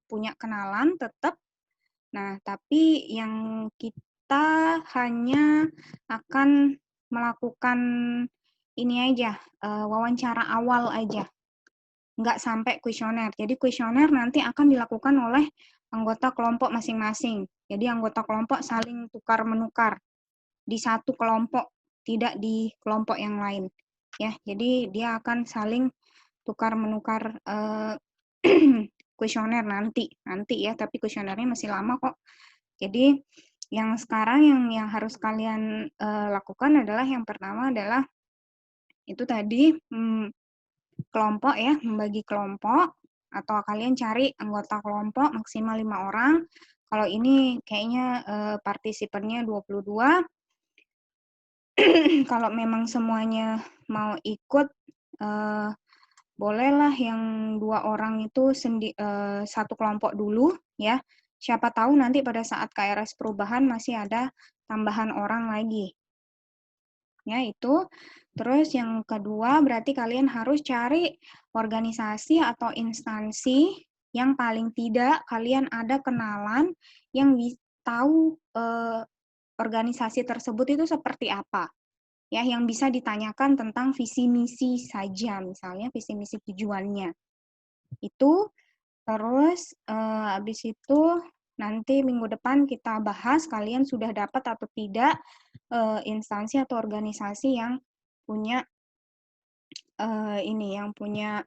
punya kenalan tetap. Nah, tapi yang kita hanya akan melakukan ini aja, wawancara awal aja. Nggak sampai kuesioner. Jadi kuesioner nanti akan dilakukan oleh anggota kelompok masing-masing. Jadi anggota kelompok saling tukar-menukar di satu kelompok, tidak di kelompok yang lain. Ya, jadi dia akan saling tukar-menukar kuesioner nanti ya, tapi kuesionernya masih lama kok. Jadi yang sekarang yang harus kalian lakukan adalah yang pertama adalah itu tadi kelompok ya, membagi kelompok atau kalian cari anggota kelompok maksimal 5 orang. Kalau ini kayaknya partisipannya 22. Kalau memang semuanya mau ikut, bolehlah yang 2 orang itu satu kelompok dulu ya. Siapa tahu nanti pada saat KRS perubahan masih ada tambahan orang lagi. Ya, itu. Terus yang kedua berarti kalian harus cari organisasi atau instansi yang paling tidak kalian ada kenalan yang tahu organisasi tersebut itu seperti apa. Ya, yang bisa ditanyakan tentang visi misi saja, misalnya visi misi tujuannya. Itu. Terus habis itu nanti minggu depan kita bahas kalian sudah dapat atau tidak instansi atau organisasi yang punya yang punya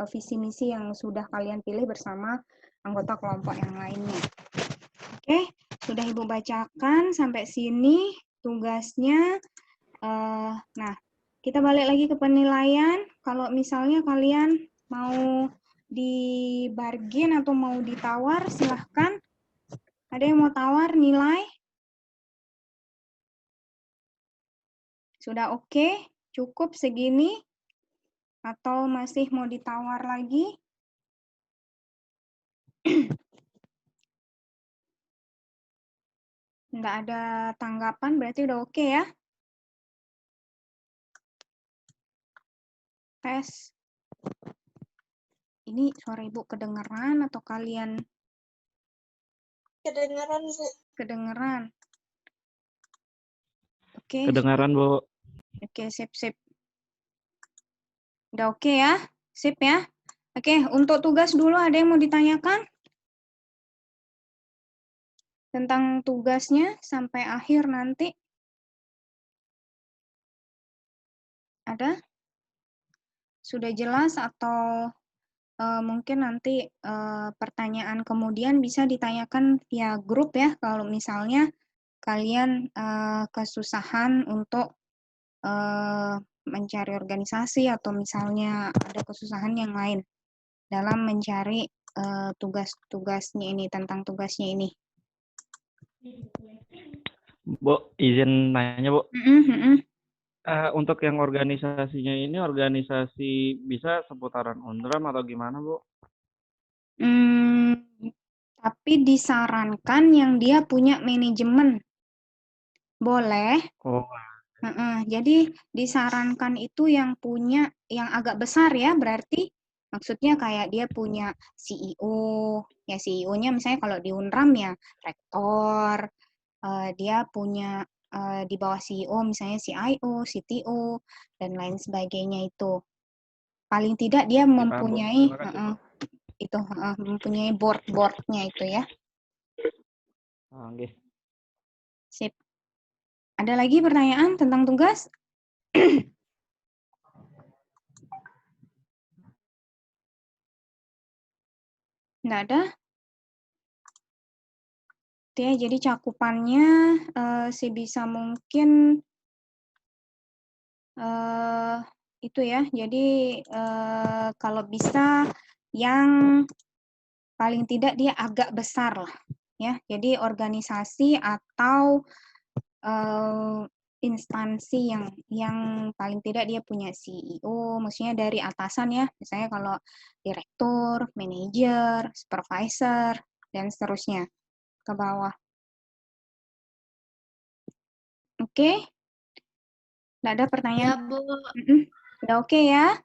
visi misi yang sudah kalian pilih bersama anggota kelompok yang lainnya. Oke, sudah Ibu bacakan sampai sini tugasnya. Nah, kita balik lagi ke penilaian. Kalau misalnya kalian mau dibargain atau mau ditawar, silahkan. Ada yang mau tawar nilai? Sudah oke? Cukup segini? Atau masih mau ditawar lagi? Nggak ada tanggapan, berarti udah oke ya? Tes. Ini suara Ibu kedengeran atau kalian? Kedengeran, Bu. Kedengeran. Oke. Kedengaran, Bu. Oke, sip. Udah oke ya? Sip ya? Oke, untuk tugas dulu ada yang mau ditanyakan? Tentang tugasnya sampai akhir nanti? Ada? Sudah jelas atau mungkin nanti pertanyaan kemudian bisa ditanyakan via grup ya, kalau misalnya kalian kesusahan untuk mencari organisasi atau misalnya ada kesusahan yang lain dalam mencari tugas-tugasnya ini, tentang tugasnya ini. Bu, izin nanya, Bu. Untuk yang organisasinya ini, organisasi bisa seputaran Undram atau gimana, Bu? Tapi disarankan yang dia punya manajemen. Boleh. Oh. Jadi disarankan itu yang punya, yang agak besar ya, berarti maksudnya kayak dia punya CEO, ya CEO-nya misalnya kalau di Unram ya rektor, dia punya di bawah CEO misalnya CIO, CTO, dan lain sebagainya itu. Paling tidak dia mempunyai mempunyai board-boardnya itu ya. Oke. Sip. Ada lagi pertanyaan tentang tugas? Nggak ada? Ya, jadi cakupannya sebisa mungkin itu ya. Jadi kalau bisa yang paling tidak dia agak besar lah, ya. Jadi organisasi atau instansi yang paling tidak dia punya CEO, maksudnya dari atasan ya. Misalnya kalau direktur, manajer, supervisor, dan seterusnya ke bawah. Oke? Nggak ada pertanyaan? Ya, Bu. Udah oke ya?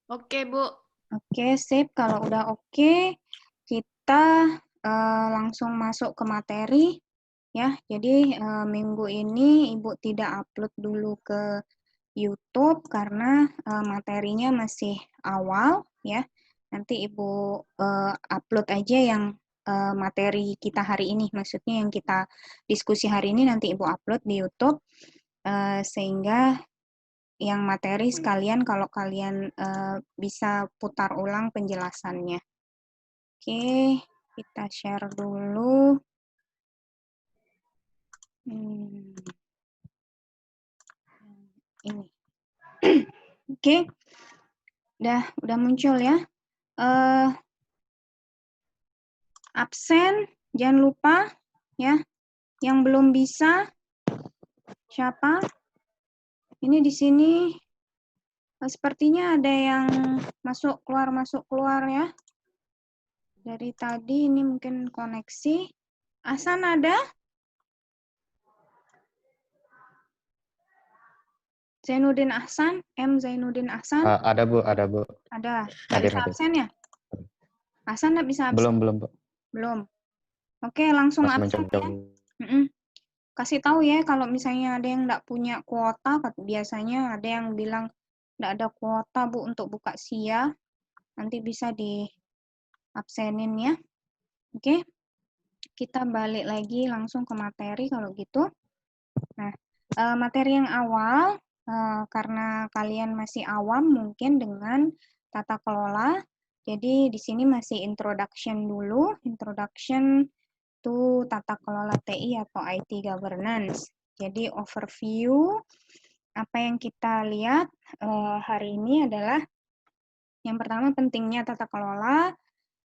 Oke, Bu. Oke, sip. Kalau udah oke, kita langsung masuk ke materi ya. Jadi minggu ini Ibu tidak upload dulu ke YouTube karena materinya masih awal ya. Nanti Ibu upload aja yang materi kita hari ini, maksudnya yang kita diskusi hari ini nanti Ibu upload di YouTube sehingga yang materi sekalian kalau kalian bisa putar ulang penjelasannya. Oke, kita share dulu. Ini. Oke. Udah muncul ya. Absen, jangan lupa ya. Yang belum bisa siapa? Ini di sini sepertinya ada yang masuk keluar ya. Dari tadi ini mungkin koneksi. Ahsan ada? Zainuddin Ahsan, Zainuddin Ahsan. Ada Bu. Ada. Nggak bisa absen ya? Ahsan nggak bisa absen? Belum Bu. Belum. Oke, langsung absen ya. Kasih tahu ya kalau misalnya ada yang nggak punya kuota, biasanya ada yang bilang nggak ada kuota Bu untuk buka SIA, nanti bisa di absenin ya. Oke, kita balik lagi langsung ke materi kalau gitu. Nah, materi yang awal, karena kalian masih awam mungkin dengan tata kelola, jadi di sini masih introduction dulu, introduction to tata kelola TI atau IT governance. Jadi overview, apa yang kita lihat hari ini adalah yang pertama pentingnya tata kelola,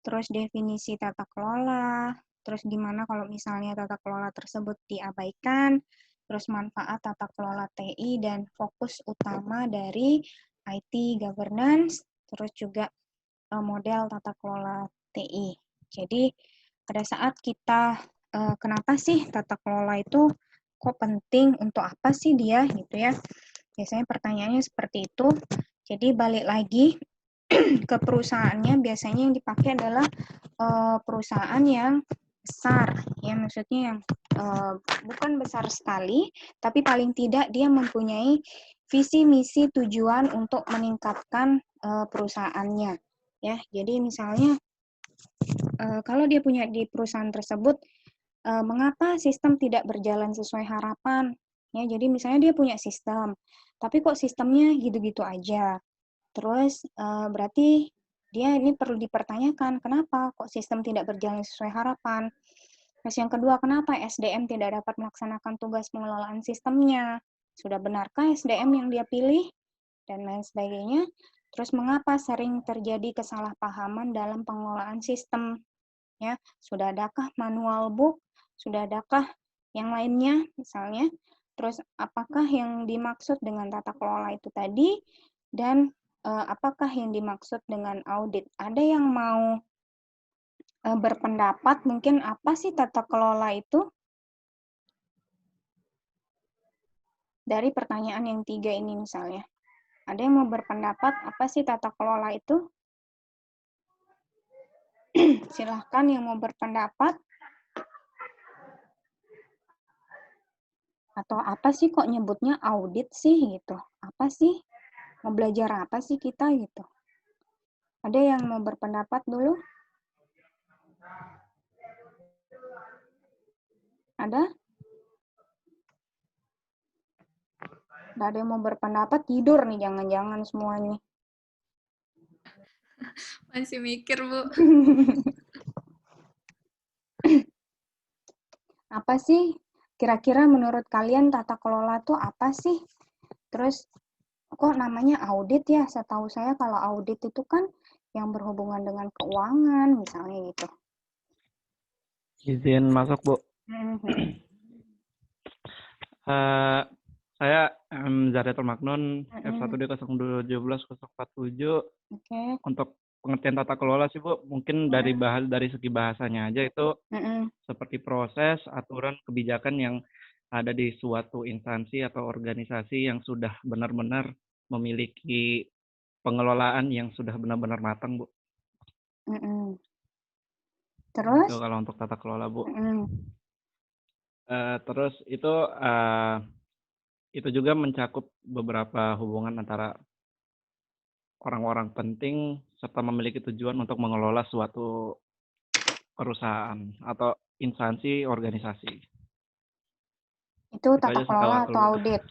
terus definisi tata kelola, terus gimana kalau misalnya tata kelola tersebut diabaikan, terus manfaat tata kelola TI dan fokus utama dari IT governance, terus juga model tata kelola TI. Jadi pada saat kita kenapa sih tata kelola itu kok penting, untuk apa sih dia gitu ya. Biasanya pertanyaannya seperti itu. Jadi balik lagi ke perusahaannya, biasanya yang dipakai adalah perusahaan yang besar, ya maksudnya yang bukan besar sekali, tapi paling tidak dia mempunyai visi misi tujuan untuk meningkatkan perusahaannya, ya. Jadi misalnya kalau dia punya di perusahaan tersebut, mengapa sistem tidak berjalan sesuai harapan? Ya, jadi misalnya dia punya sistem, tapi kok sistemnya gitu-gitu aja. Terus berarti dia ini perlu dipertanyakan, kenapa kok sistem tidak berjalan sesuai harapan? Terus yang kedua, kenapa SDM tidak dapat melaksanakan tugas pengelolaan sistemnya? Sudah benarkah SDM yang dia pilih? Dan lain sebagainya. Terus mengapa sering terjadi kesalahpahaman dalam pengelolaan sistem? Ya, sudah adakah manual book? Sudah adakah yang lainnya misalnya? Terus apakah yang dimaksud dengan tata kelola itu tadi? Dan apakah yang dimaksud dengan audit? Ada yang mau berpendapat mungkin apa sih tata kelola itu? Dari pertanyaan yang 3 ini misalnya. Ada yang mau berpendapat apa sih tata kelola itu? Silahkan yang mau berpendapat. Atau apa sih kok nyebutnya audit sih gitu? Apa sih? Mau belajar apa sih kita gitu? Ada yang mau berpendapat dulu? Ada? Nggak ada yang mau berpendapat, tidur nih jangan-jangan semuanya. Masih mikir, Bu. Apa sih kira-kira menurut kalian tata kelola itu apa sih? Terus kok namanya audit ya? Setahu saya kalau audit itu kan yang berhubungan dengan keuangan misalnya gitu. Izin masuk, Bu. Saya Zaretul Maknun, F1D 0217047. Okay. Untuk pengertian tata kelola sih, Bu, mungkin dari segi bahasanya aja itu seperti proses, aturan, kebijakan yang ada di suatu instansi atau organisasi yang sudah benar-benar memiliki pengelolaan yang sudah benar-benar matang, Bu. Terus? Itu kalau untuk tata kelola, Bu. Mm-mm. Terus itu juga mencakup beberapa hubungan antara orang-orang penting serta memiliki tujuan untuk mengelola suatu perusahaan atau instansi organisasi. Itu Itu tata aja sih kelola kalau atau aku. audit?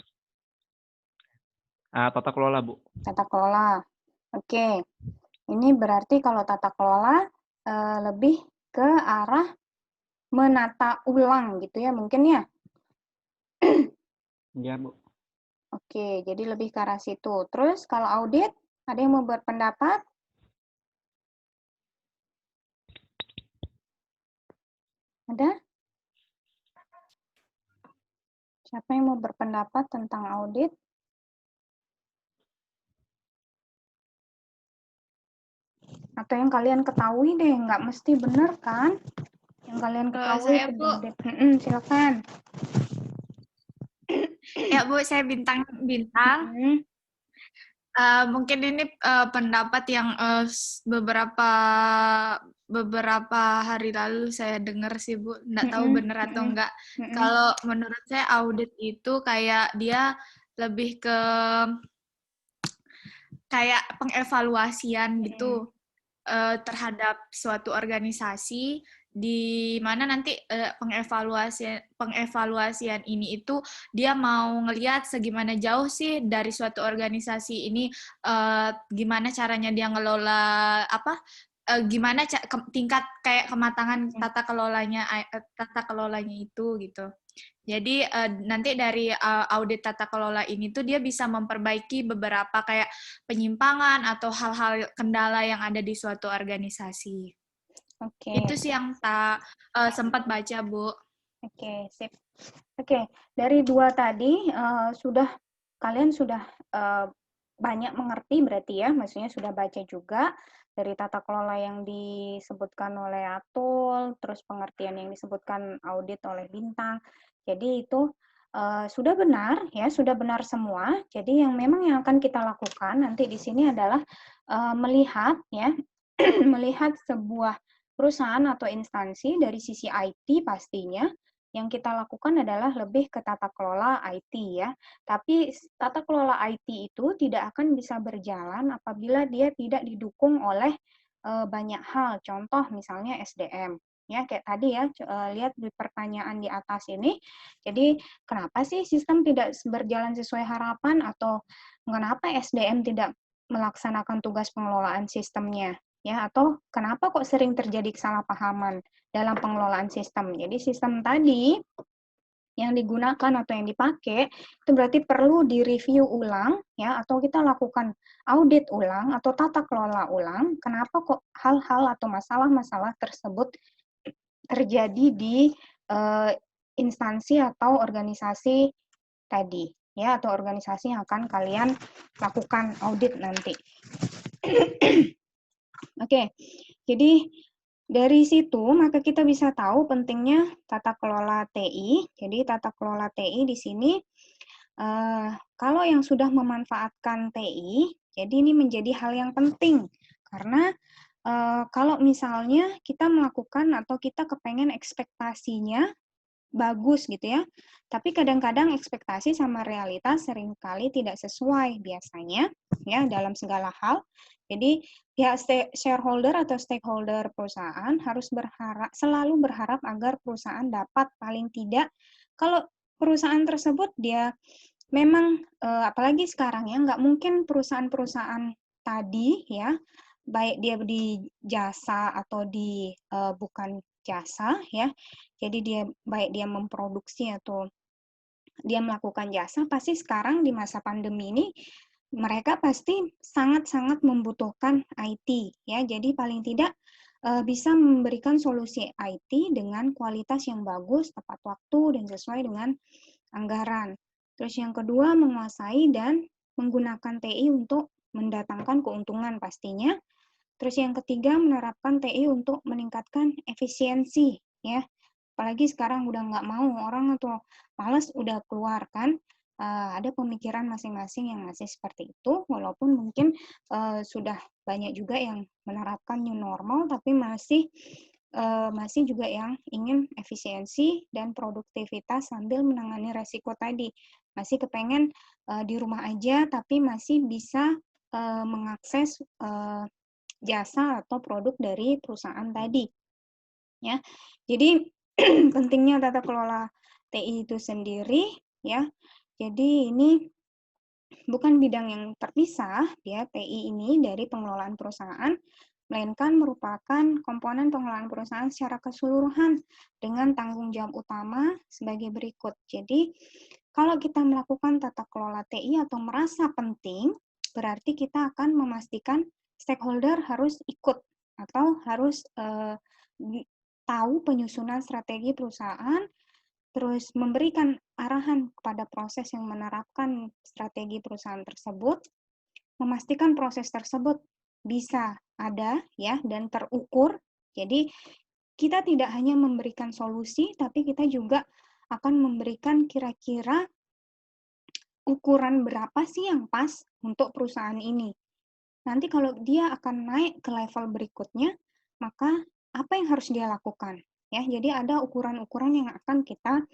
Tata kelola, Bu. Tata kelola. Oke. Ini berarti kalau tata kelola lebih ke arah menata ulang gitu ya mungkin ya. Iya, Bu. Oke, jadi lebih ke arah situ. Terus kalau audit, ada yang mau berpendapat? Ada? Siapa yang mau berpendapat tentang audit? Atau yang kalian ketahui deh, nggak mesti benar kan? Yang kalian ketahui Saya, itu Bu. audit. Silakan. Ya, Bu, saya bintang. Mungkin ini pendapat yang beberapa hari lalu saya dengar sih, Bu. Nggak tahu benar atau enggak. Kalau menurut saya audit itu kayak dia lebih ke kayak pengevaluasian gitu terhadap suatu organisasi, di mana nanti pengevaluasian ini itu dia mau ngelihat segimana jauh sih dari suatu organisasi ini, gimana caranya dia ngelola gimana tingkat kayak kematangan tata kelolanya itu gitu. Jadi nanti dari audit tata kelola ini tuh dia bisa memperbaiki beberapa kayak penyimpangan atau hal-hal kendala yang ada di suatu organisasi. Itu sih yang sempat baca, Bu. Oke, sip. Oke, dari dua tadi kalian sudah banyak mengerti berarti ya, maksudnya sudah baca juga dari tata kelola yang disebutkan oleh Atul, terus pengertian yang disebutkan audit oleh Bintang. Jadi itu sudah benar ya, sudah benar semua. Jadi yang memang yang akan kita lakukan nanti di sini adalah melihat ya, melihat sebuah perusahaan atau instansi dari sisi IT pastinya. Yang kita lakukan adalah lebih ke tata kelola IT ya. Tapi tata kelola IT itu tidak akan bisa berjalan apabila dia tidak didukung oleh banyak hal. Contoh misalnya SDM. Ya, kayak tadi ya, lihat di pertanyaan di atas ini. Jadi, kenapa sih sistem tidak berjalan sesuai harapan atau kenapa SDM tidak melaksanakan tugas pengelolaan sistemnya? Ya, atau kenapa kok sering terjadi kesalahpahaman dalam pengelolaan sistem. Jadi sistem tadi yang digunakan atau yang dipakai itu berarti perlu direview ulang ya, atau kita lakukan audit ulang atau tata kelola ulang kenapa kok hal-hal atau masalah-masalah tersebut terjadi di instansi atau organisasi tadi ya, atau organisasi yang akan kalian lakukan audit nanti. Oke, jadi dari situ maka kita bisa tahu pentingnya tata kelola TI. Jadi tata kelola TI di sini kalau yang sudah memanfaatkan TI, jadi ini menjadi hal yang penting karena kalau misalnya kita melakukan atau kita kepengen ekspektasinya bagus gitu ya, tapi kadang-kadang ekspektasi sama realitas seringkali tidak sesuai biasanya ya dalam segala hal. Jadi pihak shareholder atau stakeholder perusahaan harus selalu berharap agar perusahaan dapat paling tidak kalau perusahaan tersebut dia memang apalagi sekarang ya nggak mungkin perusahaan-perusahaan tadi ya baik dia di jasa atau di bukan jasa ya. Jadi baik dia memproduksi atau dia melakukan jasa, pasti sekarang di masa pandemi ini mereka pasti sangat-sangat membutuhkan IT ya. Jadi paling tidak bisa memberikan solusi IT dengan kualitas yang bagus, tepat waktu dan sesuai dengan anggaran. Terus yang kedua menguasai dan menggunakan TI untuk mendatangkan keuntungan pastinya. Terus yang ketiga, menerapkan TI untuk meningkatkan efisiensi, ya. Apalagi sekarang udah nggak mau orang atau malas udah keluar kan. ada pemikiran masing-masing yang masih seperti itu, walaupun mungkin sudah banyak juga yang menerapkan new normal, tapi masih juga yang ingin efisiensi dan produktivitas sambil menangani resiko tadi. Masih kepengen di rumah aja, tapi masih bisa mengakses jasa atau produk dari perusahaan tadi. Ya, jadi pentingnya tata kelola TI itu sendiri, ya. Jadi ini bukan bidang yang terpisah, ya, TI ini dari pengelolaan perusahaan, melainkan merupakan komponen pengelolaan perusahaan secara keseluruhan dengan tanggung jawab utama sebagai berikut. Jadi, kalau kita melakukan tata kelola TI atau merasa penting, berarti kita akan memastikan stakeholder harus ikut atau harus tahu penyusunan strategi perusahaan, terus memberikan arahan kepada proses yang menerapkan strategi perusahaan tersebut, memastikan proses tersebut bisa ada ya dan terukur. Jadi kita tidak hanya memberikan solusi, tapi kita juga akan memberikan kira-kira ukuran berapa sih yang pas untuk perusahaan ini. Nanti kalau dia akan naik ke level berikutnya, maka apa yang harus dia lakukan? Ya, jadi ada ukuran-ukuran yang akan kita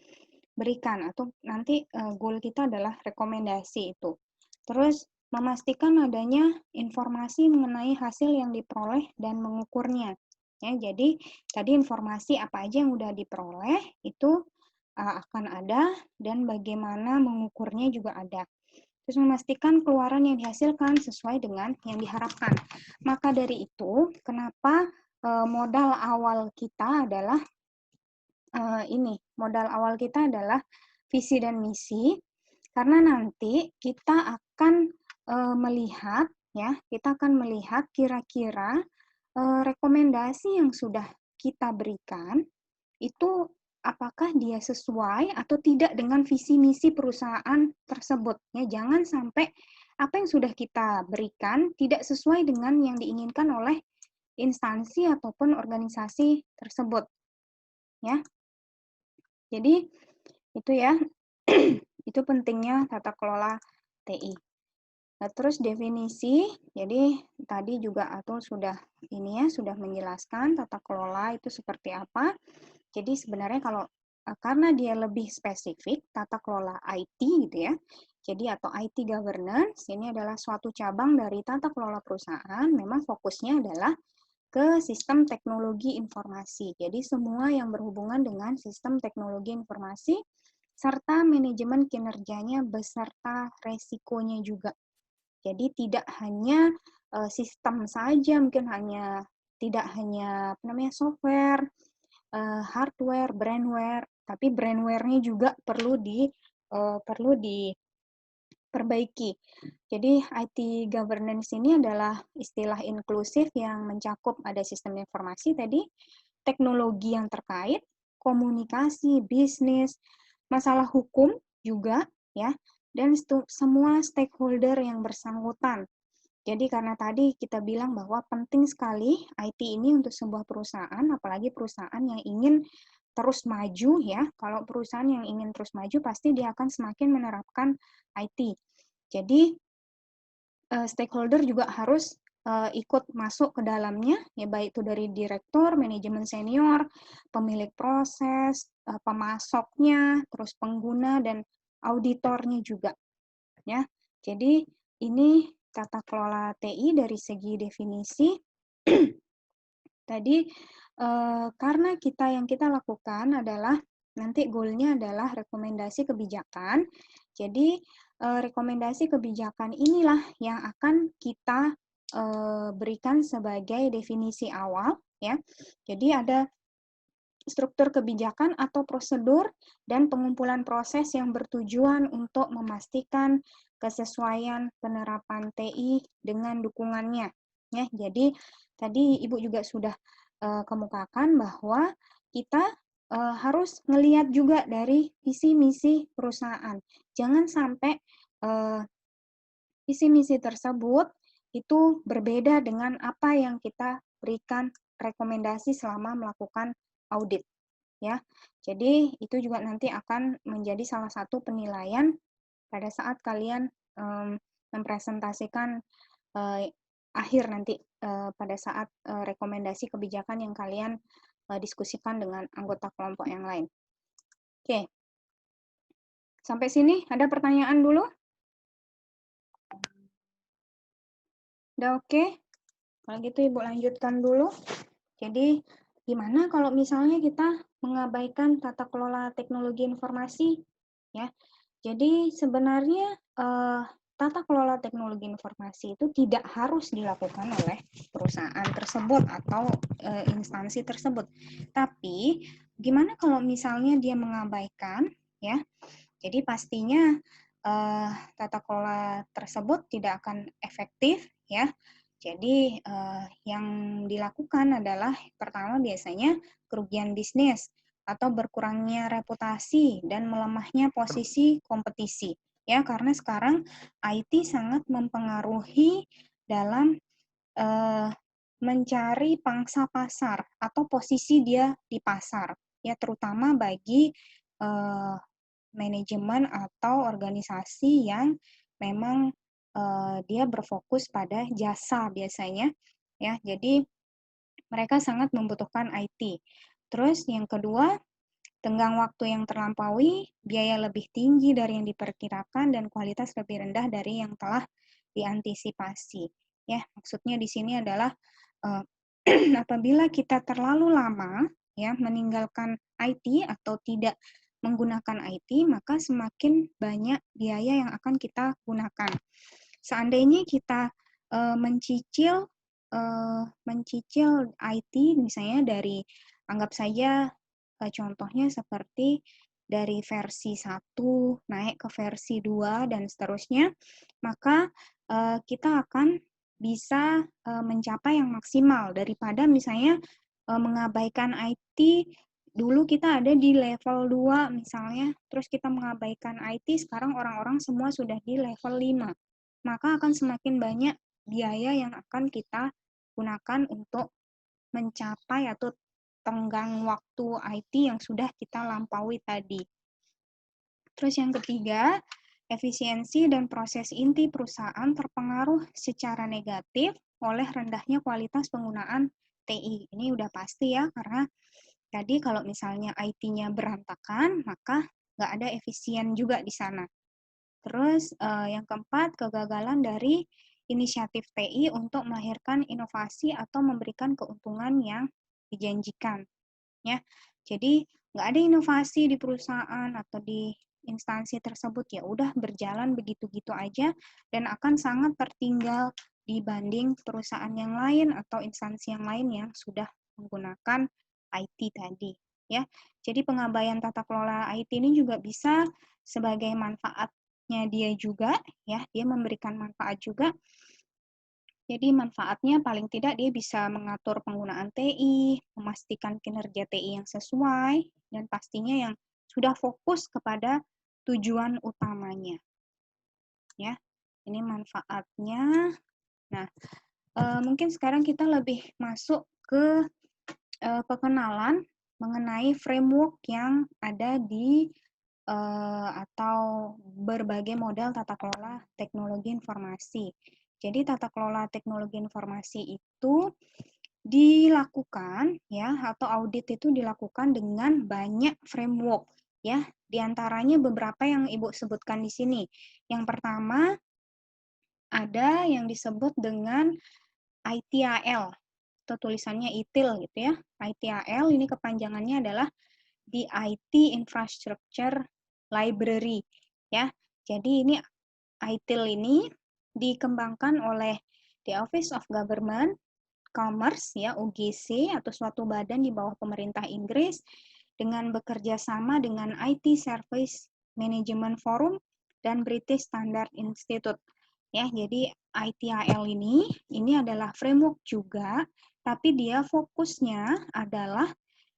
berikan atau nanti goal kita adalah rekomendasi itu. Terus memastikan adanya informasi mengenai hasil yang diperoleh dan mengukurnya. Ya, jadi tadi informasi apa aja yang udah diperoleh itu akan ada dan bagaimana mengukurnya juga ada. Terus memastikan keluaran yang dihasilkan sesuai dengan yang diharapkan. Maka dari itu, kenapa modal awal kita adalah modal awal kita adalah visi dan misi, karena nanti kita akan melihat ya, kita akan melihat kira-kira rekomendasi yang sudah kita berikan itu apakah dia sesuai atau tidak dengan visi misi perusahaan tersebut. Ya, jangan sampai apa yang sudah kita berikan tidak sesuai dengan yang diinginkan oleh instansi ataupun organisasi tersebut. Ya. Jadi itu ya, itu pentingnya tata kelola TI. Nah, terus definisi, jadi tadi juga Atul sudah sudah menjelaskan tata kelola itu seperti apa. Jadi sebenarnya kalau karena dia lebih spesifik tata kelola IT gitu ya. Jadi atau IT governance ini adalah suatu cabang dari tata kelola perusahaan, memang fokusnya adalah ke sistem teknologi informasi. Jadi semua yang berhubungan dengan sistem teknologi informasi serta manajemen kinerjanya beserta resikonya juga. Jadi tidak hanya sistem saja, mungkin tidak hanya software, hardware, brandware, tapi brandware-nya juga perlu diperbaiki. Jadi IT governance ini adalah istilah inklusif yang mencakup ada sistem informasi tadi, teknologi yang terkait, komunikasi, bisnis, masalah hukum juga ya, dan semua stakeholder yang bersangkutan. Jadi karena tadi kita bilang bahwa penting sekali IT ini untuk sebuah perusahaan, apalagi perusahaan yang ingin terus maju ya. Kalau perusahaan yang ingin terus maju pasti dia akan semakin menerapkan IT. Jadi stakeholder juga harus ikut masuk ke dalamnya, ya baik itu dari direktur, manajemen senior, pemilik proses, pemasoknya, terus pengguna dan auditornya juga. Ya, jadi ini tata kelola TI dari segi definisi. Tadi karena yang kita lakukan adalah nanti goalnya adalah rekomendasi kebijakan. Jadi rekomendasi kebijakan inilah yang akan kita berikan sebagai definisi awal ya. Jadi ada struktur kebijakan atau prosedur dan pengumpulan proses yang bertujuan untuk memastikan kesesuaian penerapan TI dengan dukungannya. Ya, jadi tadi Ibu juga sudah kemukakan bahwa kita harus melihat juga dari visi misi perusahaan. Jangan sampai visi misi tersebut itu berbeda dengan apa yang kita berikan rekomendasi selama melakukan audit ya. Jadi itu juga nanti akan menjadi salah satu penilaian pada saat kalian mempresentasikan akhir nanti pada saat rekomendasi kebijakan yang kalian diskusikan dengan anggota kelompok yang lain. Oke, sampai sini ada pertanyaan dulu? Udah oke? Kalau gitu Ibu lanjutkan dulu. Jadi, gimana kalau misalnya kita mengabaikan tata kelola teknologi informasi? Ya, jadi sebenarnya tata kelola teknologi informasi itu tidak harus dilakukan oleh perusahaan tersebut atau instansi tersebut. Tapi gimana kalau misalnya dia mengabaikan, ya? Jadi pastinya tata kelola tersebut tidak akan efektif, ya. Jadi yang dilakukan adalah pertama biasanya kerugian bisnis atau berkurangnya reputasi dan melemahnya posisi kompetisi. Ya, karena sekarang IT sangat mempengaruhi dalam mencari pangsa pasar atau posisi dia di pasar, ya terutama bagi manajemen atau organisasi yang memang dia berfokus pada jasa biasanya, ya. Jadi mereka sangat membutuhkan IT. Terus yang kedua, tenggang waktu yang terlampaui, biaya lebih tinggi dari yang diperkirakan, dan kualitas lebih rendah dari yang telah diantisipasi. Ya, maksudnya di sini adalah apabila kita terlalu lama ya meninggalkan IT atau tidak menggunakan IT, maka semakin banyak biaya yang akan kita gunakan. Seandainya kita mencicil IT misalnya dari, anggap saja contohnya seperti dari versi 1 naik ke versi 2 dan seterusnya, maka kita akan bisa mencapai yang maksimal daripada misalnya mengabaikan IT. Dulu kita ada di level 2 misalnya, terus kita mengabaikan IT, sekarang orang-orang semua sudah di level 5. Maka akan semakin banyak biaya yang akan kita gunakan untuk mencapai atau tenggang waktu IT yang sudah kita lampaui tadi. Terus yang ketiga, efisiensi dan proses inti perusahaan terpengaruh secara negatif oleh rendahnya kualitas penggunaan TI. Ini udah pasti ya, karena tadi kalau misalnya IT-nya berantakan, maka nggak ada efisien juga di sana. Terus yang keempat, kegagalan dari inisiatif TI untuk melahirkan inovasi atau memberikan keuntungan yang dijanjikan. Ya, jadi nggak ada inovasi di perusahaan atau di instansi tersebut, ya udah berjalan begitu-gitu aja dan akan sangat tertinggal dibanding perusahaan yang lain atau instansi yang lain yang sudah menggunakan IT tadi, ya. Jadi pengabaian tata kelola IT ini juga bisa sebagai manfaatnya dia juga, ya, dia memberikan manfaat juga. Jadi manfaatnya paling tidak dia bisa mengatur penggunaan TI, memastikan kinerja TI yang sesuai, dan pastinya yang sudah fokus kepada tujuan utamanya. Ya, ini manfaatnya. Nah, mungkin sekarang kita lebih masuk ke pengenalan mengenai framework yang ada di atau berbagai model tata kelola teknologi informasi. Jadi tata kelola teknologi informasi itu dilakukan ya, atau audit itu dilakukan dengan banyak framework ya. Di antaranya beberapa yang Ibu sebutkan di sini. Yang pertama ada yang disebut dengan ITIL atau tulisannya ITIL gitu ya. ITIL ini kepanjangannya adalah di IT Infrastructure Library ya. Jadi ini ITIL ini dikembangkan oleh the Office of Government Commerce ya, UGC, atau suatu badan di bawah pemerintah Inggris dengan bekerja sama dengan IT Service Management Forum dan British Standard Institute. Ya, jadi ITIL ini adalah framework juga, tapi dia fokusnya adalah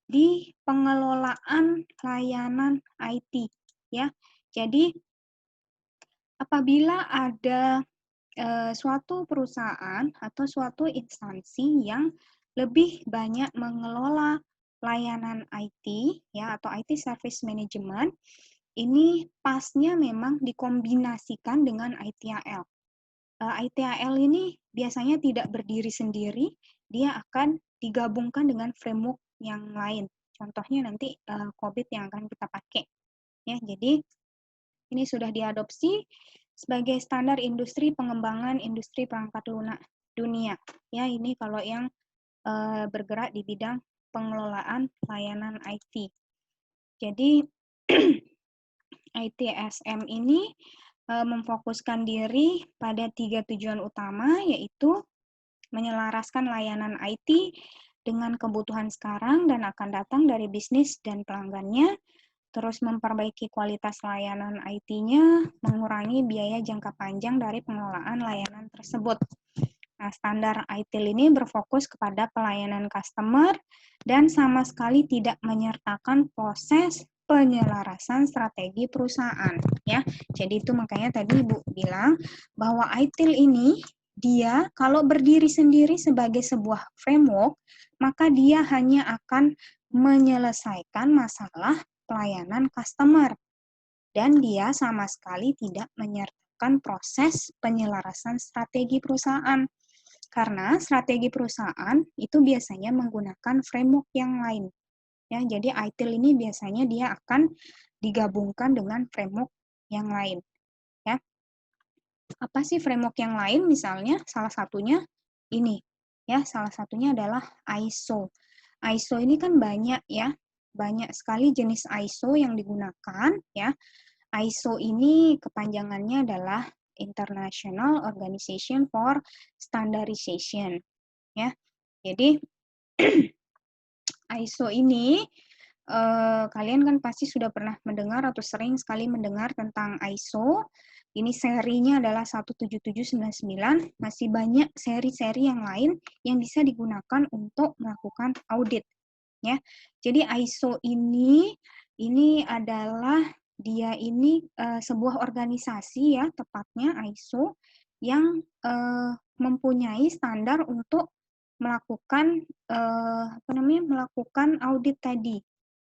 di pengelolaan layanan IT ya. Jadi apabila ada suatu perusahaan atau suatu instansi yang lebih banyak mengelola layanan IT ya, atau IT service management, ini pasnya memang dikombinasikan dengan ITIL. ITIL ini biasanya tidak berdiri sendiri, dia akan digabungkan dengan framework yang lain. Contohnya nanti COBIT yang akan kita pakai. Ya, jadi ini sudah diadopsi sebagai standar industri pengembangan industri perangkat lunak dunia. Ya, ini kalau yang bergerak di bidang pengelolaan layanan IT. Jadi ITSM ini memfokuskan diri pada 3 tujuan utama, yaitu menyelaraskan layanan IT dengan kebutuhan sekarang dan akan datang dari bisnis dan pelanggannya, terus memperbaiki kualitas layanan IT-nya, mengurangi biaya jangka panjang dari pengelolaan layanan tersebut. Nah, standar ITIL ini berfokus kepada pelayanan customer dan sama sekali tidak menyertakan proses penyelarasan strategi perusahaan. Ya, jadi itu makanya tadi Ibu bilang bahwa ITIL ini dia kalau berdiri sendiri sebagai sebuah framework, maka dia hanya akan menyelesaikan masalah pelayanan customer dan dia sama sekali tidak menyertakan proses penyelarasan strategi perusahaan. Karena strategi perusahaan itu biasanya menggunakan framework yang lain. Ya, jadi ITIL ini biasanya dia akan digabungkan dengan framework yang lain. Ya. Apa sih framework yang lain? Misalnya salah satunya ini. Ya, salah satunya adalah ISO. ISO ini kan banyak ya. Banyak sekali jenis ISO yang digunakan ya. ISO ini kepanjangannya adalah International Organization for Standardization. Ya, jadi ISO ini kalian kan pasti sudah pernah mendengar atau sering sekali mendengar tentang ISO. Ini serinya adalah 17799. Masih banyak seri-seri yang lain yang bisa digunakan untuk melakukan audit. Ya, jadi ISO ini adalah dia ini sebuah organisasi ya tepatnya ISO yang mempunyai standar untuk melakukan melakukan audit tadi.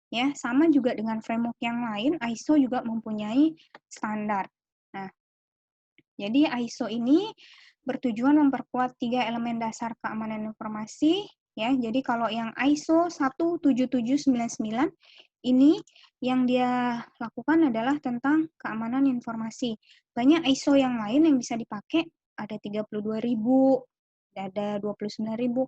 Ya, sama juga dengan framework yang lain, ISO juga mempunyai standar. Nah, jadi ISO ini bertujuan memperkuat 3 elemen dasar keamanan informasi. Ya, jadi kalau yang ISO 17799 ini yang dia lakukan adalah tentang keamanan informasi. Banyak ISO yang lain yang bisa dipakai, ada 32.000, ada 29.000,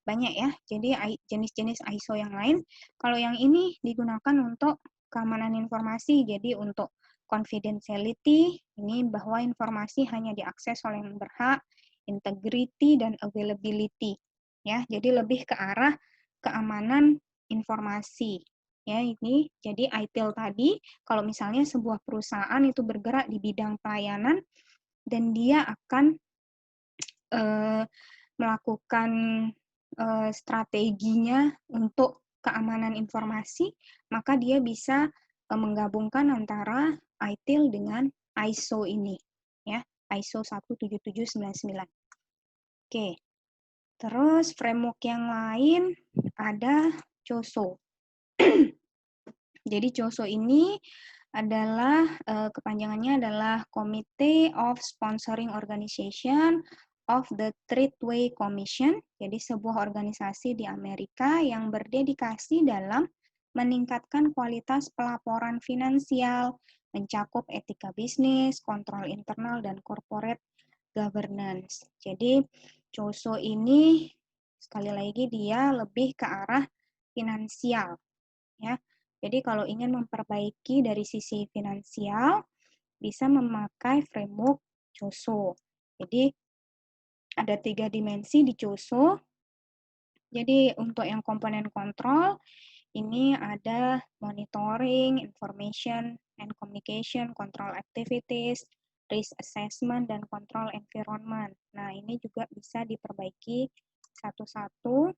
banyak ya. Jadi jenis-jenis ISO yang lain. Kalau yang ini digunakan untuk keamanan informasi, jadi untuk confidentiality, ini bahwa informasi hanya diakses oleh yang berhak, integrity, dan availability. Ya, jadi lebih ke arah keamanan informasi. Ya, ini jadi ITIL tadi, kalau misalnya sebuah perusahaan itu bergerak di bidang pelayanan dan dia akan melakukan strateginya untuk keamanan informasi, maka dia bisa menggabungkan antara ITIL dengan ISO ini, ya, ISO 17799. Oke, terus framework yang lain ada COSO. Jadi COSO ini adalah kepanjangannya adalah Committee of Sponsoring Organization of the Tradeway Commission. Jadi sebuah organisasi di Amerika yang berdedikasi dalam meningkatkan kualitas pelaporan finansial, mencakup etika bisnis, kontrol internal, dan corporate governance. Jadi COSO ini sekali lagi dia lebih ke arah finansial, ya. Jadi kalau ingin memperbaiki dari sisi finansial, bisa memakai framework COSO. Jadi ada 3 dimensi di COSO. Jadi untuk yang komponen kontrol, ini ada monitoring, information and communication, control activities, risk assessment, dan control environment. Nah, ini juga bisa diperbaiki satu-satu.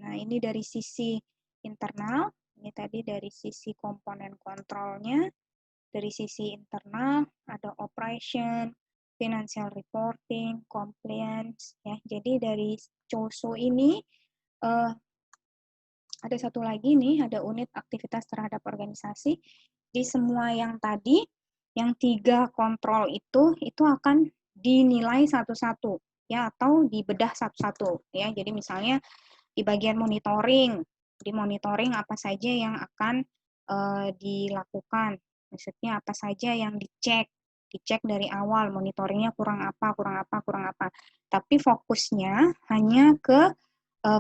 Nah, ini dari sisi internal, ini tadi dari sisi komponen kontrolnya, dari sisi internal ada operation, financial reporting, compliance, ya. Jadi dari COSO ini ada satu lagi nih, ada unit aktivitas terhadap organisasi. Di semua yang tadi, yang 3 kontrol itu akan dinilai satu-satu ya, atau dibedah satu-satu ya. Jadi misalnya di bagian monitoring, di monitoring apa saja yang akan dilakukan, maksudnya apa saja yang dicek dari awal, monitoringnya kurang apa, tapi fokusnya hanya ke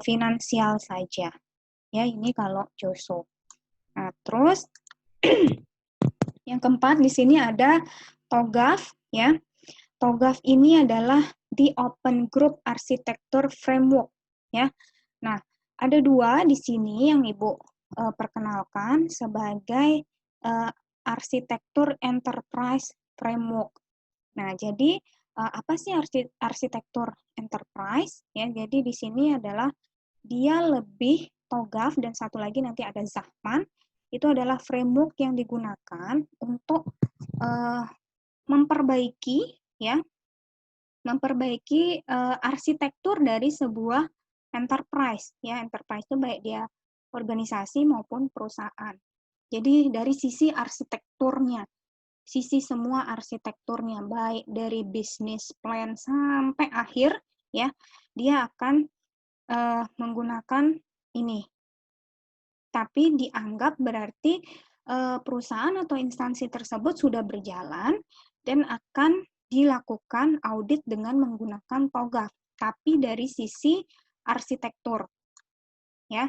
finansial saja ya. Ini kalau JOSO. Nah, terus yang keempat di sini ada TOGAF ya. TOGAF ini adalah the Open Group Architecture Framework ya. Nah, ada 2 di sini yang Ibu perkenalkan sebagai arsitektur enterprise framework. Nah, jadi apa sih arsitektur enterprise ya? Jadi di sini adalah dia lebih TOGAF dan satu lagi nanti ada Zahman, itu adalah framework yang digunakan untuk memperbaiki ya, arsitektur dari sebuah enterprise ya. Enterprise itu baik dia organisasi maupun perusahaan. Jadi dari sisi arsitekturnya, sisi semua arsitekturnya, baik dari bisnis plan sampai akhir ya, dia akan menggunakan ini. Tapi dianggap berarti perusahaan atau instansi tersebut sudah berjalan dan akan dilakukan audit dengan menggunakan TOGAF, tapi dari sisi arsitektur ya.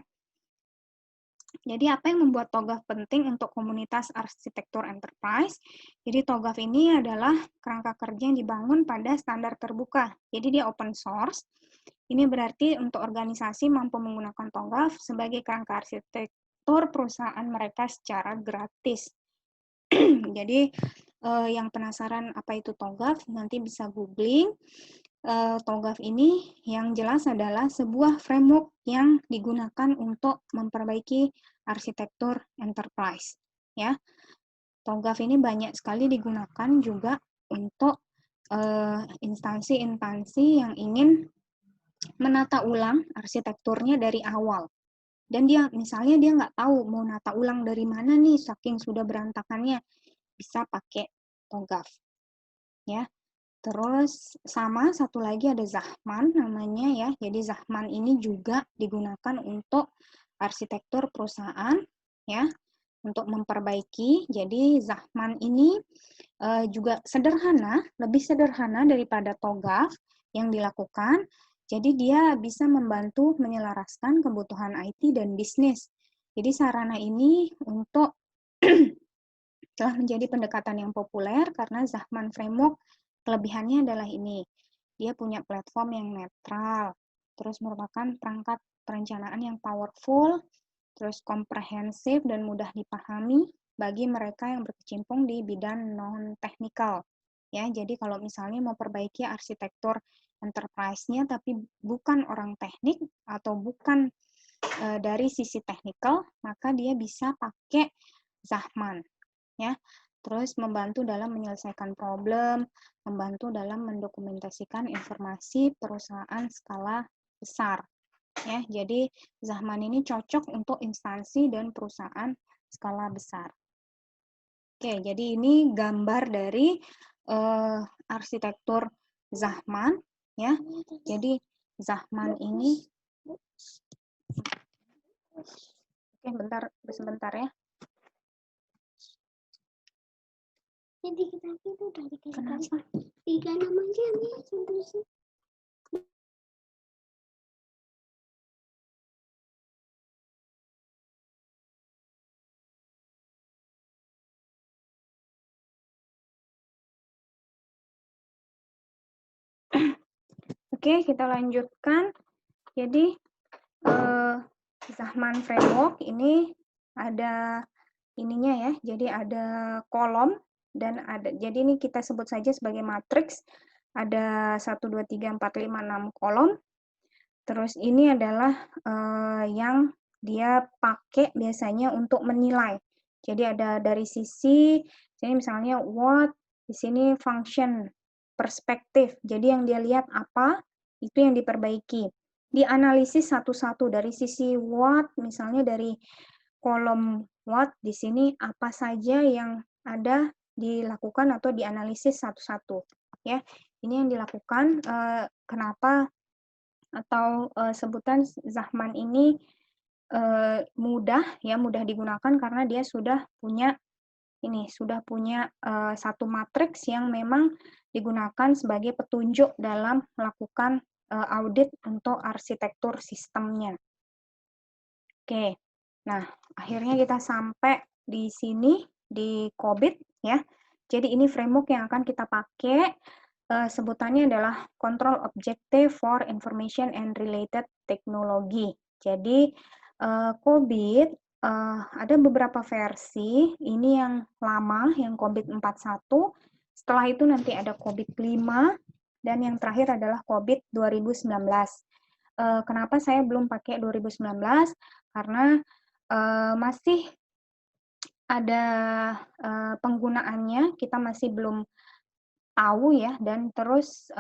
Jadi apa yang membuat TOGAF penting untuk komunitas arsitektur enterprise? Jadi TOGAF ini adalah kerangka kerja yang dibangun pada standar terbuka. Jadi dia open source. Ini berarti untuk organisasi mampu menggunakan TOGAF sebagai kerangka arsitektur perusahaan mereka secara gratis. Jadi yang penasaran apa itu TOGAF, nanti bisa googling. TOGAF ini yang jelas adalah sebuah framework yang digunakan untuk memperbaiki arsitektur enterprise ya. TOGAF ini banyak sekali digunakan juga untuk instansi-instansi yang ingin menata ulang arsitekturnya dari awal. Dan dia misalnya dia nggak tahu mau nata ulang dari mana nih, saking sudah berantakannya, bisa pakai TOGAF ya. Terus sama satu lagi ada Zahman namanya ya. Jadi Zahman ini juga digunakan untuk arsitektur perusahaan ya, untuk memperbaiki. Jadi Zahman ini juga sederhana, lebih sederhana daripada TOGAF yang dilakukan. Jadi dia bisa membantu menyelaraskan kebutuhan IT dan bisnis. Jadi sarana ini untuk telah menjadi pendekatan yang populer karena Zahman Framework kelebihannya adalah ini, dia punya platform yang netral, terus merupakan perangkat perencanaan yang powerful, terus komprehensif dan mudah dipahami bagi mereka yang berkecimpung di bidang non-teknikal. Ya, jadi kalau misalnya mau perbaiki arsitektur enterprise-nya tapi bukan orang teknik atau bukan dari sisi teknikal, maka dia bisa pakai Zahman. Ya, terus membantu dalam menyelesaikan problem, membantu dalam mendokumentasikan informasi perusahaan skala besar. Ya, jadi Zahman ini cocok untuk instansi dan perusahaan skala besar. Oke, jadi ini gambar dari arsitektur Zahman ya. Jadi Zahman ini sebentar ya. Jadi kita itu udah dikasih Kenapa? 3 namanya nih solusi. Oke, kita lanjutkan. Jadi Zahman Framework ini ada ininya ya. Jadi ada kolom dan ada, jadi ini kita sebut saja sebagai matriks. Ada 1, 2, 3, 4, 5, 6 kolom. Terus ini adalah yang dia pakai biasanya untuk menilai. Jadi ada dari sisi, sini misalnya what, di sini function, perspektif. Jadi yang dia lihat apa, itu yang diperbaiki. Dianalisis satu-satu dari sisi what, misalnya dari kolom What di sini apa saja yang ada dilakukan atau dianalisis satu-satu ya. Ini yang dilakukan kenapa atau sebutan Zahman ini mudah digunakan karena dia sudah punya satu matriks yang memang digunakan sebagai petunjuk dalam melakukan audit untuk arsitektur sistemnya. Oke, nah akhirnya kita sampai di sini di COBIT ya. Jadi ini framework yang akan kita pakai. Sebutannya adalah Control Objective for Information and Related Technology. Jadi COBIT ada beberapa versi. Ini yang lama, yang COBIT 41. Setelah itu nanti ada COBIT 5 dan yang terakhir adalah COBIT 2019. Kenapa saya belum pakai 2019? Karena masih ada penggunaannya, kita masih belum tahu ya, dan terus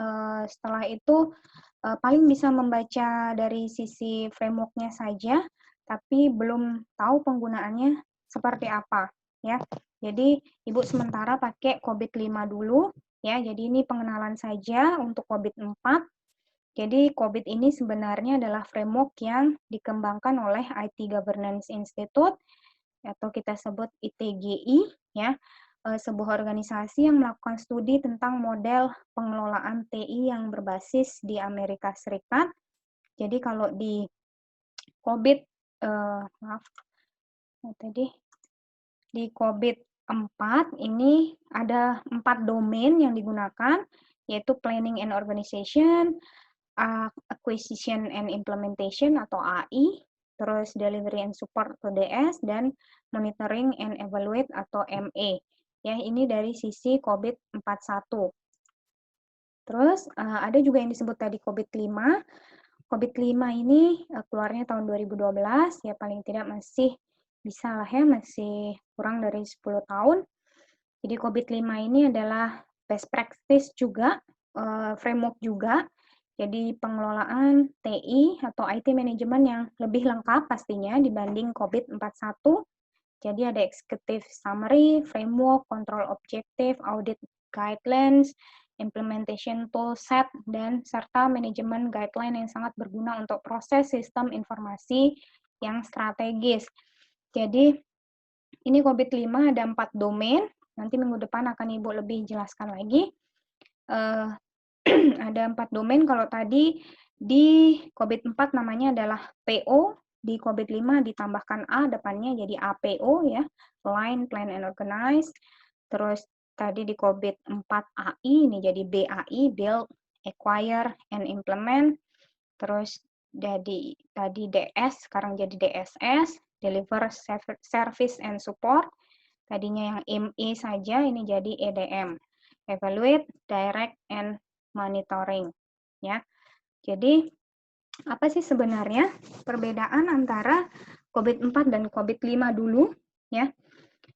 setelah itu paling bisa membaca dari sisi framework-nya saja, tapi belum tahu penggunaannya seperti apa ya. Jadi Ibu sementara pakai COBIT 5 dulu ya. Jadi ini pengenalan saja untuk COBIT 4. Jadi COBIT ini sebenarnya adalah framework yang dikembangkan oleh IT Governance Institute atau kita sebut ITGI ya. Sebuah organisasi yang melakukan studi tentang model pengelolaan TI yang berbasis di Amerika Serikat. Jadi kalau di COBIT, di COBIT 4 ini ada 4 domain yang digunakan, yaitu Planning and Organization, Acquisition and Implementation atau AI, terus Delivery and Support atau DS, dan Monitoring and Evaluate atau ME. Ya, ini dari sisi COBIT 41. Terus ada juga yang disebut tadi COBIT 5. COBIT 5 ini keluarnya tahun 2012, ya paling tidak masih bisa lah ya, masih kurang dari 10 tahun. Jadi COBIT 5 ini adalah best practice juga, framework juga. Jadi pengelolaan TI atau IT management yang lebih lengkap pastinya dibanding COBIT 41. Jadi ada executive summary, framework, control objective, audit guidelines, implementation tool set, dan serta manajemen guideline yang sangat berguna untuk proses sistem informasi yang strategis. Jadi ini COBIT 5 ada 4 domain, nanti minggu depan akan Ibu lebih jelaskan lagi. Ada 4 domain, kalau tadi di COBIT 4 namanya adalah PO, di COBIT 5 ditambahkan A depannya jadi APO ya, Line, Plan, and Organize. Terus tadi di COBIT 4 AI ini jadi BAI, Build, Acquire, and Implement. Terus tadi DS, sekarang jadi DSS, Deliver, Service, and Support. Tadinya yang ME saja, ini jadi EDM, Evaluate, Direct, and Monitoring. Ya, jadi apa sih sebenarnya perbedaan antara COBIT 4 dan COBIT 5 dulu ya.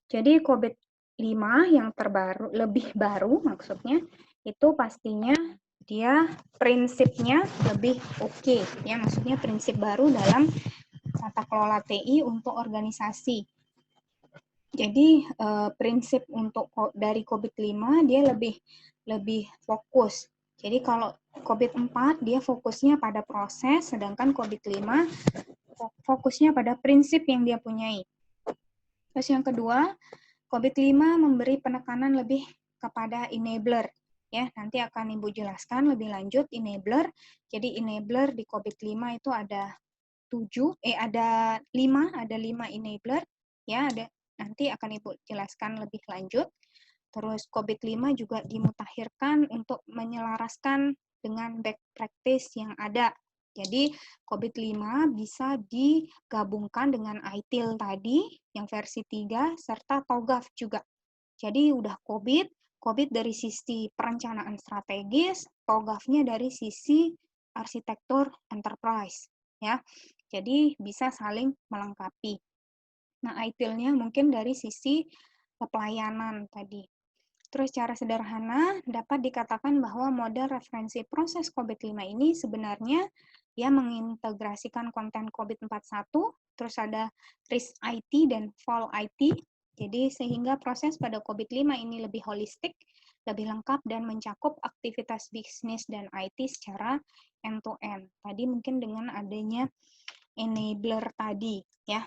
Jadi COBIT 5 yang terbaru, lebih baru maksudnya, itu pastinya dia prinsipnya lebih oke ya, maksudnya prinsip baru dalam tata kelola TI untuk organisasi. Jadi prinsip untuk dari COBIT 5 dia lebih fokus. Jadi kalau COBIT 4 dia fokusnya pada proses, sedangkan COBIT 5 fokusnya pada prinsip yang dia punyai. Terus yang kedua, COBIT 5 memberi penekanan lebih kepada enabler. Ya, nanti akan Ibu jelaskan lebih lanjut enabler. Jadi enabler di COBIT 5 itu ada 5 enabler. Ya, nanti akan Ibu jelaskan lebih lanjut. Terus COBIT 5 juga dimutakhirkan untuk menyelaraskan dengan best practice yang ada. Jadi COBIT 5 bisa digabungkan dengan ITIL tadi yang versi 3 serta TOGAF juga. Jadi udah COBIT dari sisi perencanaan strategis, TOGAF-nya dari sisi arsitektur enterprise ya. Jadi bisa saling melengkapi. Nah, ITIL-nya mungkin dari sisi pelayanan tadi. Terus secara sederhana dapat dikatakan bahwa model referensi proses COBIT 5 ini sebenarnya dia mengintegrasikan konten COVID-41, terus ada risk IT dan fall IT. Jadi sehingga proses pada COVID-5 ini lebih holistik, lebih lengkap, dan mencakup aktivitas bisnis dan IT secara end-to-end. Tadi mungkin dengan adanya enabler tadi, ya.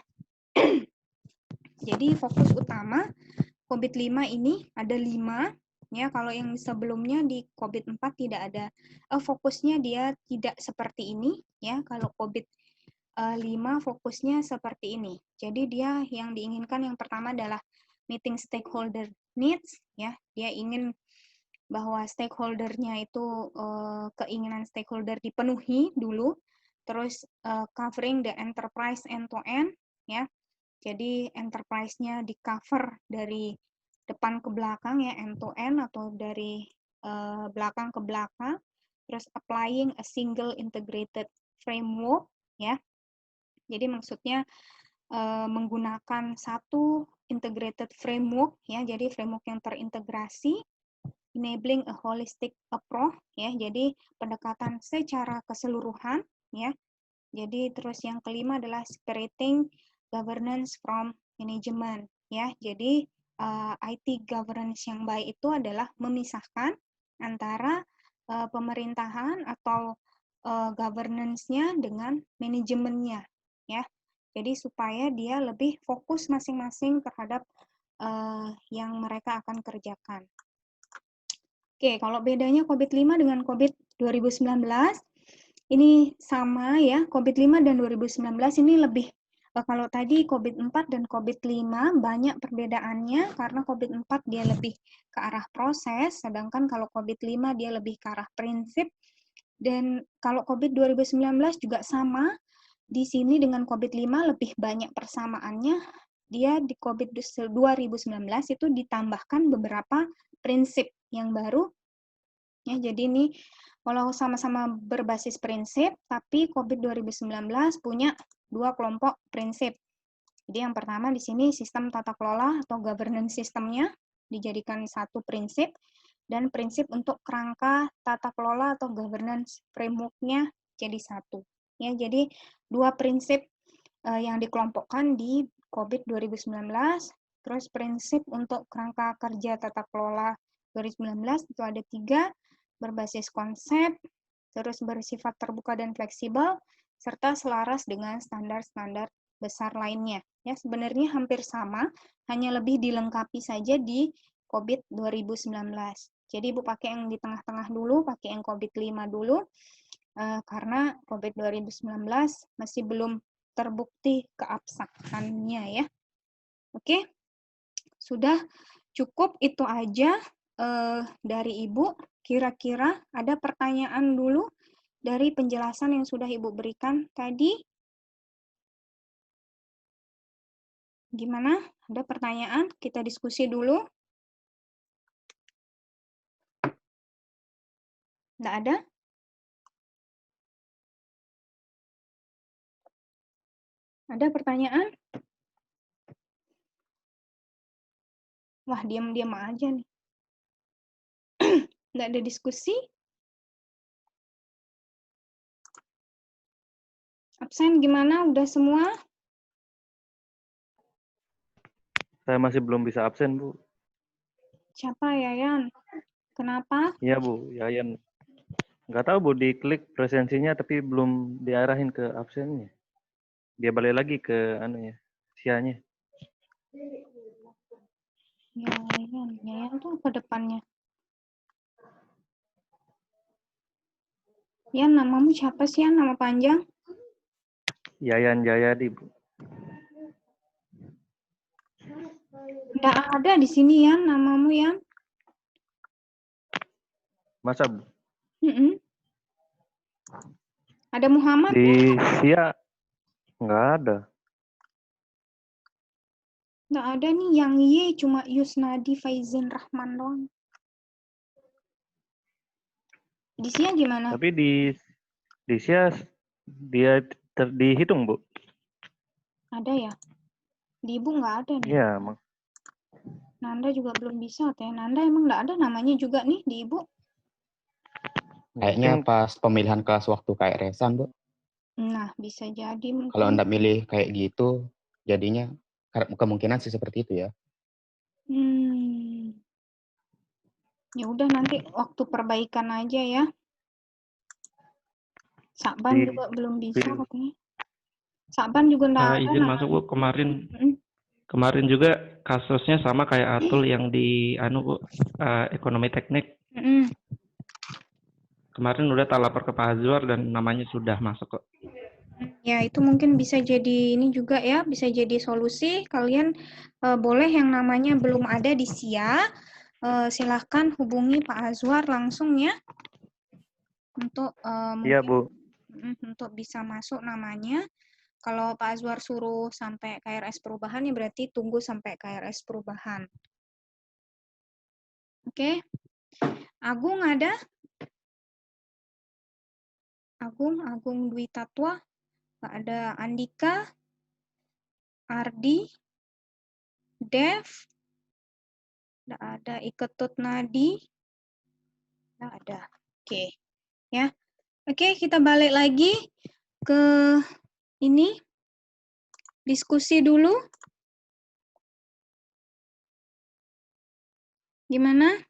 Jadi fokus utama COVID-5 ini ada 5, ya. Kalau yang sebelumnya di COVID-4 tidak ada, fokusnya dia tidak seperti ini, ya. Kalau COVID-5 fokusnya seperti ini. Jadi dia yang diinginkan yang pertama adalah meeting stakeholder needs, ya. Dia ingin bahwa stakeholder-nya itu keinginan stakeholder dipenuhi dulu, terus covering the enterprise end-to-end, ya. Jadi enterprise-nya di-cover dari depan ke belakang, ya, end-to-end, atau dari belakang ke belakang, terus applying a single integrated framework, ya. Jadi maksudnya menggunakan satu integrated framework, ya. Jadi framework yang terintegrasi, enabling a holistic approach, ya. Jadi pendekatan secara keseluruhan, ya. Jadi terus yang kelima adalah separating governance from management, ya. Jadi IT governance yang baik itu adalah memisahkan antara pemerintahan atau governance-nya dengan manajemennya, ya. Jadi supaya dia lebih fokus masing-masing terhadap yang mereka akan kerjakan. Oke, kalau bedanya COVID-5 dengan COVID 2019, ini sama, ya. COVID-5 dan 2019 ini lebih, kalau tadi COVID-4 dan COVID-5 banyak perbedaannya karena COVID-4 dia lebih ke arah proses, sedangkan kalau COVID-5 dia lebih ke arah prinsip. Dan kalau COVID 2019 juga sama, di sini dengan COVID-5 lebih banyak persamaannya. Dia di COVID 2019 itu ditambahkan beberapa prinsip yang baru, ya. Jadi ini walau sama-sama berbasis prinsip, tapi COVID 2019 punya 2 kelompok prinsip. Jadi yang pertama di sini sistem tata kelola atau governance sistemnya dijadikan satu prinsip, dan prinsip untuk kerangka tata kelola atau governance framework-nya jadi satu. Ya, jadi 2 prinsip yang dikelompokkan di COVID 2019, terus prinsip untuk kerangka kerja tata kelola 2019 itu ada 3, berbasis konsep, terus bersifat terbuka dan fleksibel, serta selaras dengan standar-standar besar lainnya. Ya, sebenarnya hampir sama, hanya lebih dilengkapi saja di COVID 2019. Jadi Ibu pakai yang di tengah-tengah dulu, pakai yang COVID-5 dulu, karena COVID 2019 masih belum terbukti keabsahannya, ya. Oke, sudah cukup itu aja dari Ibu. Kira-kira ada pertanyaan dulu dari penjelasan yang sudah Ibu berikan tadi? Gimana? Ada pertanyaan? Kita diskusi dulu. Nggak ada? Ada pertanyaan? Wah, diam-diam aja nih. Nggak ada diskusi? Absen gimana? Udah semua? Saya masih belum bisa absen, Bu. Siapa, Yayan? Kenapa? Iya, Bu. Yayan. Nggak tahu, Bu, diklik presensinya tapi belum diarahin ke absennya. Dia balik lagi ke sianya. Yayan tuh apa depannya? Yan, namamu siapa sih, Yan? Nama panjang? Yayan Jayadi, Bu. Nggak ada di sini, Yan, namamu, Yan. Masa, Bu? Ada Muhammad? Di Sia nggak ada. Nggak ada nih, yang Y cuma Yusnadi Faizin Rahman doang. Di sini gimana? Tapi di Sia dia dihitung, Bu. Ada ya? Di Ibu nggak ada nih. Iya, Nanda juga belum bisa, Teh. Nanda emang nggak ada namanya juga nih di Ibu. Kayaknya pas pemilihan kelas waktu KRS-an, Bu. Nah, bisa jadi Kalau mungkin. Anda milih kayak gitu, jadinya kemungkinan sih seperti itu ya. Ya udah nanti waktu perbaikan aja ya. Sakban Di, juga belum bisa di- katanya. Sakban juga nggak ada izin masuk namanya. Bu, kemarin Mm-mm. juga kasusnya sama kayak Atul yang di Bu, ekonomi teknik. Mm-mm. Kemarin udah tak lapor ke Pak Azwar dan namanya sudah masuk kok. Ya, itu mungkin bisa jadi ini juga ya, bisa jadi solusi. Kalian boleh yang namanya belum ada di SIA, silahkan hubungi Pak Azwar langsung ya, untuk Iya mungkin Bu. untuk bisa masuk namanya. Kalau Pak Azwar suruh sampai KRS perubahan, ya berarti tunggu sampai KRS perubahan. Oke, Agung ada? Agung Dwi Tatwa, ada Andika, Ardi, Dev, nggak ada Iketut Nadi, nggak ada. Oke, ya. Oke, kita balik lagi ke ini, diskusi dulu. Gimana?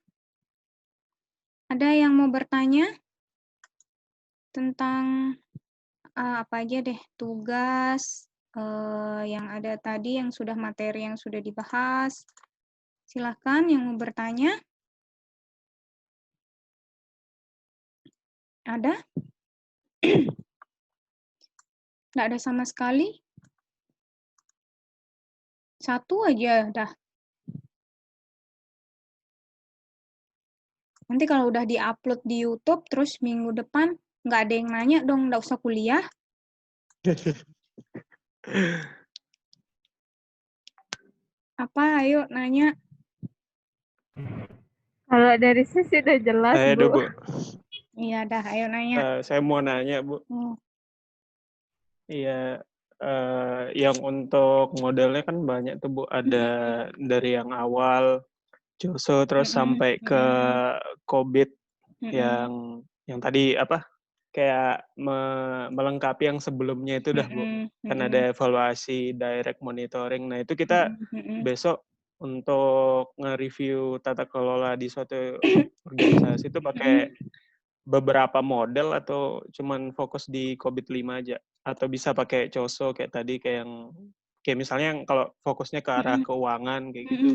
Ada yang mau bertanya tentang apa aja deh, tugas yang ada tadi, yang sudah materi yang sudah dibahas. Silahkan yang mau bertanya. Ada? Nggak ada sama sekali? Satu aja dah. Nanti kalau udah di-upload di YouTube, terus minggu depan nggak ada yang nanya dong, nggak usah kuliah. Apa? Ayo nanya. Kalau dari sisi udah jelas, Aduh, Bu. Bu. Iya dah, ayo nanya. Saya mau nanya, Bu. Iya, yang untuk modelnya kan banyak tuh, Bu. Ada dari yang awal, Joso, terus sampai ke COVID yang tadi apa? Kayak melengkapi yang sebelumnya itu dah, Bu. Kan ada evaluasi, direct monitoring. Nah, itu kita besok untuk nge-review tata kelola di suatu organisasi itu pakai beberapa model atau cuman fokus di COVID-5 aja? Atau bisa pakai COSO kayak tadi, kayak misalnya yang kalau fokusnya ke arah keuangan kayak gitu.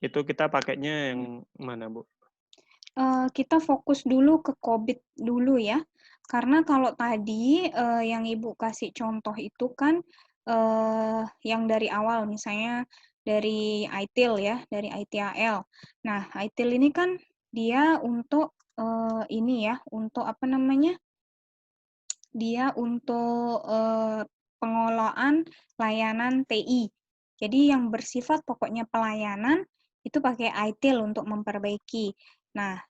Itu kita pakainya yang mana, Bu? Kita fokus dulu ke COVID dulu ya. Karena kalau tadi yang Ibu kasih contoh itu kan yang dari awal, misalnya dari ITIL ya, dari ITAL. Nah, ITIL ini kan dia untuk ini ya, untuk apa namanya? Dia untuk pengelolaan layanan TI. Jadi yang bersifat pokoknya pelayanan itu pakai ITIL untuk memperbaiki. Nah,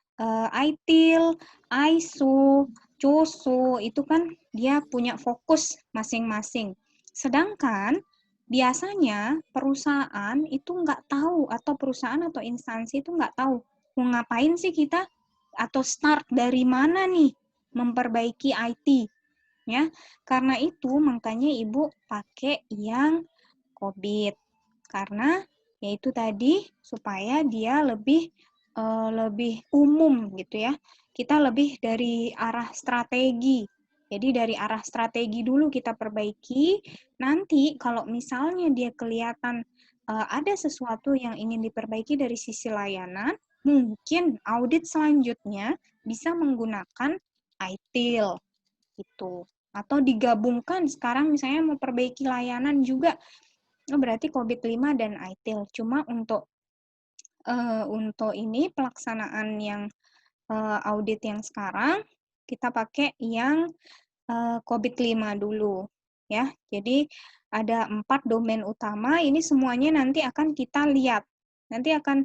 ITIL, ISO, COSO itu kan dia punya fokus masing-masing. Sedangkan biasanya perusahaan itu nggak tahu, atau perusahaan atau instansi itu nggak tahu mau ngapain sih kita, atau start dari mana nih memperbaiki IT. Ya, karena itu makanya Ibu pakai yang COVID. Karena yaitu tadi supaya dia lebih lebih umum gitu ya. Kita lebih dari arah strategi. Jadi dari arah strategi dulu kita perbaiki. Nanti kalau misalnya dia kelihatan ada sesuatu yang ingin diperbaiki dari sisi layanan, mungkin audit selanjutnya bisa menggunakan ITIL gitu. Atau digabungkan sekarang misalnya mau perbaiki layanan juga, berarti COVID-5 dan ITIL. Cuma untuk ini pelaksanaan yang audit yang sekarang, kita pakai yang COVID-5 dulu. Ya, jadi ada 4 domain utama, ini semuanya nanti akan kita lihat. Nanti akan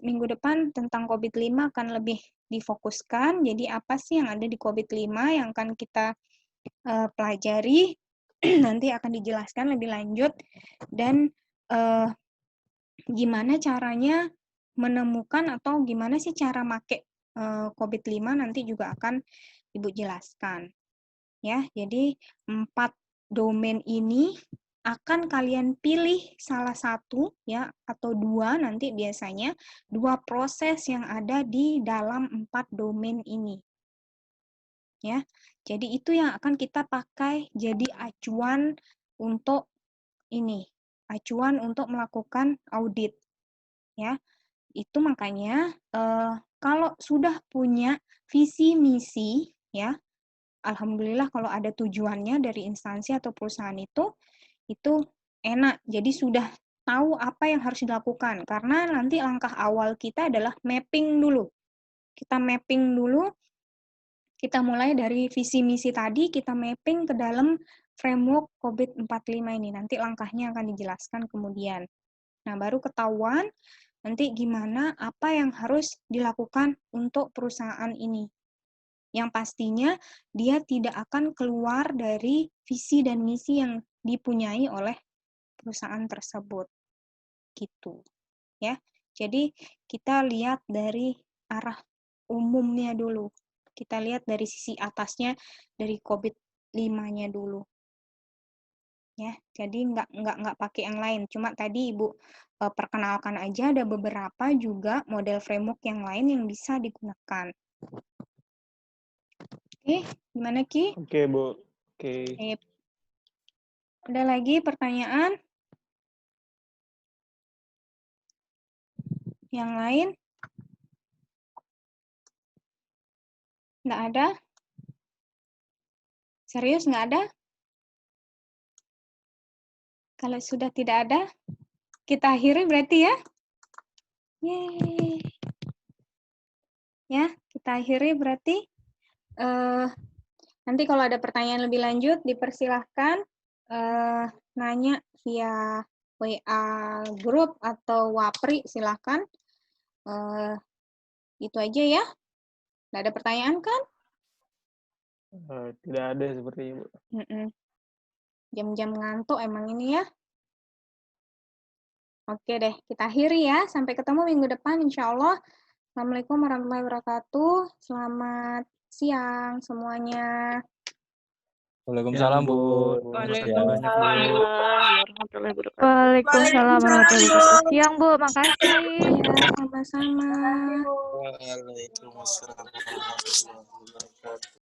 minggu depan tentang COVID-5 akan lebih difokuskan. Jadi apa sih yang ada di COVID-5 yang akan kita pelajari, nanti akan dijelaskan lebih lanjut, dan gimana caranya menemukan atau gimana sih cara make COVID-5 nanti juga akan Ibu jelaskan. Ya, jadi 4 domain ini akan kalian pilih salah satu ya atau 2 nanti biasanya 2 proses yang ada di dalam 4 domain ini. Ya. Jadi itu yang akan kita pakai jadi acuan untuk ini, acuan untuk melakukan audit. Ya. Itu makanya kalau sudah punya visi misi ya, alhamdulillah kalau ada tujuannya dari instansi atau perusahaan itu enak. Jadi sudah tahu apa yang harus dilakukan. Karena nanti langkah awal kita adalah mapping dulu. Kita mapping dulu, kita mulai dari visi misi tadi, kita mapping ke dalam framework COVID-45 ini. Nanti langkahnya akan dijelaskan kemudian. Nah, baru ketahuan nanti gimana, apa yang harus dilakukan untuk perusahaan ini. Yang pastinya dia tidak akan keluar dari visi dan misi yang dipunyai oleh perusahaan tersebut. Gitu. Ya. Jadi kita lihat dari arah umumnya dulu. Kita lihat dari sisi atasnya dari COVID-5-nya dulu. Ya, jadi nggak pakai yang lain. Cuma tadi Ibu perkenalkan aja ada beberapa juga model framework yang lain yang bisa digunakan. Oke, gimana Ki? Oke, Bu. Oke. Ada lagi pertanyaan? Yang lain? Nggak ada? Serius nggak ada? Kalau sudah tidak ada, kita akhiri berarti ya? Yeay. Ya, kita akhiri berarti. Nanti kalau ada pertanyaan lebih lanjut, dipersilahkan nanya via WA grup atau Wapri, silahkan. Itu aja ya. Nggak ada pertanyaan kan? Tidak ada sepertinya, Bu. Jam-jam ngantuk emang ini ya. Oke deh, kita akhiri ya. Sampai ketemu minggu depan insya Allah. Assalamualaikum warahmatullahi wabarakatuh. Selamat siang semuanya. Waalaikumsalam, Bu. Waalaikumsalam warahmatullahi wabarakatuh. Waalaikumsalam warahmatullahi wabarakatuh. Siang, Bu. Makasih. Ya, sama-sama. Waalaikumsalam warahmatullahi wabarakatuh.